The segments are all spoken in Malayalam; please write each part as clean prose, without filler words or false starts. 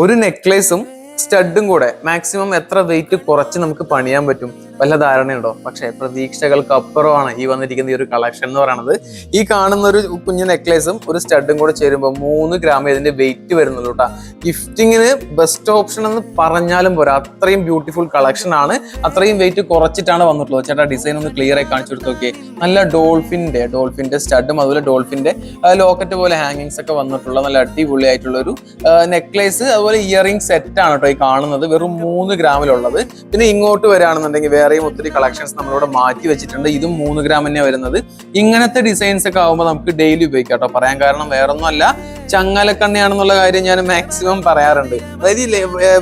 ഒരു നെക്ലേസും സ്റ്റഡും കൂടെ മാക്സിമം എത്ര വെയിറ്റ് കുറച്ച് നമുക്ക് പണിയാൻ പറ്റും വല്ല ധാരണയുണ്ടോ? പക്ഷേ പ്രതീക്ഷകൾക്ക് അപ്പുറമാണ് ഈ വന്നിരിക്കുന്ന ഈ ഒരു കളക്ഷൻ എന്ന് പറയുന്നത്. ഈ കാണുന്ന ഒരു കുഞ്ഞു നെക്ലേസും ഒരു സ്റ്റഡും കൂടെ ചേരുമ്പോൾ 3 ഗ്രാം ഇതിന്റെ വെയിറ്റ് വരുന്നുള്ളൂ കേട്ടോ. ഗിഫ്റ്റിങ്ങിന് ബെസ്റ്റ് ഓപ്ഷൻ എന്ന് പറഞ്ഞാലും പോരാ, അത്രയും ബ്യൂട്ടിഫുൾ കളക്ഷൻ ആണ്. അത്രയും വെയിറ്റ് കുറച്ചിട്ടാണ് വന്നിട്ടുള്ളത്. ചേട്ടാ ഡിസൈൻ ഒന്ന് ക്ലിയർ ആയി കാണിച്ചു കൊടുത്തു നോക്കിയേ. നല്ല ഡോൾഫിന്റെ സ്റ്റഡും അതുപോലെ ഡോൾഫിന്റെ ലോക്കറ്റ് പോലെ ഹാങ്ങിങ്സ് ഒക്കെ വന്നിട്ടുള്ള നല്ല അടിപൊളിയായിട്ടുള്ള ഒരു നെക്ലേസ്, അതുപോലെ ഇയറിംഗ് സെറ്റ് ആണ് കേട്ടോ ഈ കാണുന്നത്. വെറും 3 ഗ്രാമിലുള്ളത്. പിന്നെ ഇങ്ങോട്ട് വരികയാണെന്നുണ്ടെങ്കിൽ വേറെയും ഒത്തിരി കളക്ഷൻസ് നമ്മളിവിടെ മാറ്റി വെച്ചിട്ടുണ്ട്. ഇതും 3 ഗ്രാം തന്നെ വരുന്നത്. ഇങ്ങനത്തെ ഡിസൈൻസ് ഒക്കെ ആകുമ്പോൾ നമുക്ക് ഡെയിലി ഉപയോഗിക്കാം കേട്ടോ. പറയാൻ കാരണം വേറൊന്നും അല്ല, ചങ്ങലക്കണ്ണിയാണെന്നുള്ള കാര്യം ഞാൻ മാക്സിമം പറയാറുണ്ട്. അതായത് ഈ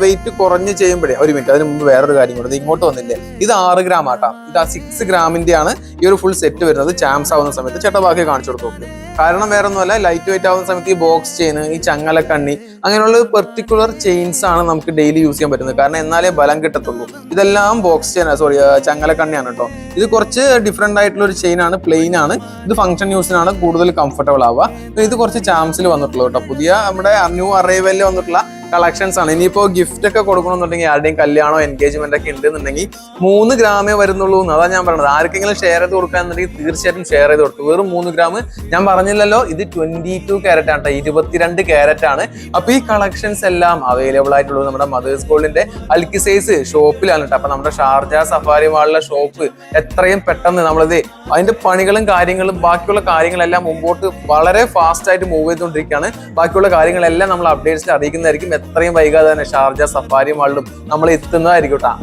വെയിറ്റ് കുറഞ്ഞ് ചെയ്യുമ്പോഴേ, ഒരു മിനിറ്റ് അതിന് മുമ്പ് വേറൊരു കാര്യം കൂടെ, ഇങ്ങോട്ട് വന്നില്ലേ, ഇത് 6 ഗ്രാം ആട്ടാ. ഇത് 6 ഗ്രാമിന്റെ ആണ് ഈ ഒരു ഫുൾ സെറ്റ് വരുന്നത്. ചാംസ് ആവുന്ന സമയത്ത് ചേട്ടാ ബാക്കി കാണിച്ചു കൊടുത്തു. കാരണം വേറൊന്നുമല്ല, ലൈറ്റ് വെയിറ്റ് ആവുന്ന സമയത്ത് ഈ ബോക്സ് ചെയിൻ, ഈ ചങ്ങലക്കണ്ണി, അങ്ങനെയുള്ള പെർട്ടിക്കുലർ ചെയിൻസ് ആണ് നമുക്ക് ഡെയിലി യൂസ് ചെയ്യാൻ പറ്റുന്നത്. കാരണം എന്നാലേ ബലം കിട്ടത്തുള്ളൂ. ഇതെല്ലാം ബോക്സ് ചെയിൻ, ചങ്ങലക്കണ്ണിയാണ് കേട്ടോ. ഇത് കുറച്ച് ഡിഫറെന്റ് ആയിട്ടുള്ള ഒരു ചെയിൻ ആണ്, പ്ലെയിൻ ആണ്. ഇത് ഫംഗ്ഷൻ യൂസിനാണ് കൂടുതൽ കംഫർട്ടബിൾ ആവുക. ഇത് കുറച്ച് ചാംസിൽ വന്നിട്ടുള്ളൂ കേട്ടോ. പുതിയ നമ്മുടെ ന്യൂ അറൈവലിൽ വന്നിട്ടുള്ള കളക്ഷൻസ് ആണ്. ഇനിയിപ്പോ ഗിഫ്റ്റ് ഒക്കെ കൊടുക്കണമെന്നുണ്ടെങ്കിൽ, ആരുടെയും കല്യാണോ എൻഗേജ്മെന്റ് ഒക്കെ ഉണ്ടെന്നുണ്ടെങ്കിൽ 3 ഗ്രാമേ വരുന്നുള്ളൂ എന്ന്. അതാ ഞാൻ പറഞ്ഞത്. ആർക്കെങ്കിലും ഷെയർ ചെയ്ത് കൊടുക്കാന്നുണ്ടെങ്കിൽ തീർച്ചയായിട്ടും ഷെയർ ചെയ്ത് കൊടുത്തു. വെറും 3 ഗ്രാം. ഞാൻ പറഞ്ഞില്ലല്ലോ, ഇത് 22 ക്യാരറ്റ് ആണ്, 22 ക്യാരറ്റ് ആണ്. അപ്പൊ ഈ കളക്ഷൻസ് എല്ലാം അവൈലബിൾ ആയിട്ടുള്ളത് നമ്മുടെ മദേഴ്സ് ഗോൾഡിന്റെ അൽക്കിസൈസ് ഷോപ്പിലാണ് കേട്ടോ. അപ്പൊ നമ്മുടെ ഷാർജ സഫാരി മാളിലെ ഷോപ്പ് എത്രയും പെട്ടെന്ന് നമ്മളിത് അതിന്റെ പണികളും കാര്യങ്ങളും ബാക്കിയുള്ള കാര്യങ്ങളെല്ലാം മുമ്പോട്ട് വളരെ ഫാസ്റ്റ് ആയിട്ട് മൂവ് ചെയ്തുകൊണ്ടിരിക്കുകയാണ്. ബാക്കിയുള്ള കാര്യങ്ങളെല്ലാം നമ്മൾ അപ്ഡേറ്റ്സിൽ അറിയിക്കുന്നതായിരിക്കും. എത്രയും വൈകാതെ തന്നെ ഷാർജ സഫാരി മാളിലും നമ്മൾ എത്തുന്നതായിരിക്കും കേട്ടോ.